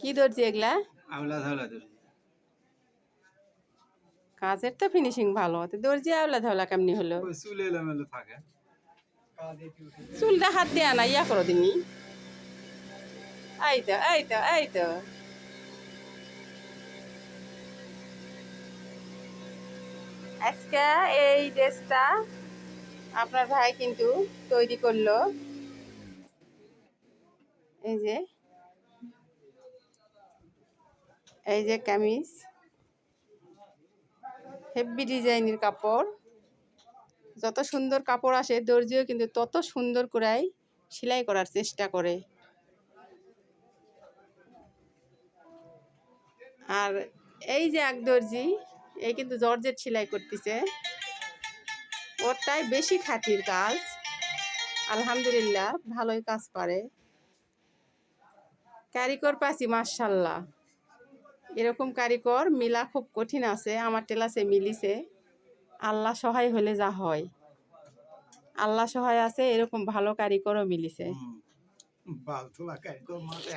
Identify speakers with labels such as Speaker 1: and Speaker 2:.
Speaker 1: কি দর্জি এগুলা?
Speaker 2: আওলা ধাওলা দর্জি।
Speaker 1: কাজের তো ফিনিশিং ভালো, তো দর্জি আওলা ধাওলা কেমনি হলো?
Speaker 2: ওই চুল এলোমেলো থাকে।
Speaker 1: চুলটা হাত দিয়ে আনা ইয়া করো দিনি। এই তো এই তো এই তো। আজকে এই ড্রেসটা আপনার ভাই কিন্তু তৈরি করলো। এই যে কামিজ, হেভি ডিজাইনের কাপড়। যত সুন্দর কাপড় আসে দর্জিও কিন্তু তত সুন্দর করেই সেলাই করার চেষ্টা করে। আর এই যে এক দর্জি, এই কিন্তু জর্জেট সেলাই করতেছে, ওরটাই বেশি খাতির কাজ। আলহামদুলিল্লাহ ভালোই কাজ পারে, কারিগর পাচ্ছি মাশাল্লাহ। এরকম কারিগর মিলা খুব কঠিন আছে, আমার টেলাসে মিলিছে। আল্লাহ সহায় হলে যা হয়, আল্লাহ সহায় আছে, এরকম ভালো কারিগরও মিলিছে।
Speaker 2: বাল তোলা কারিগর মাথায়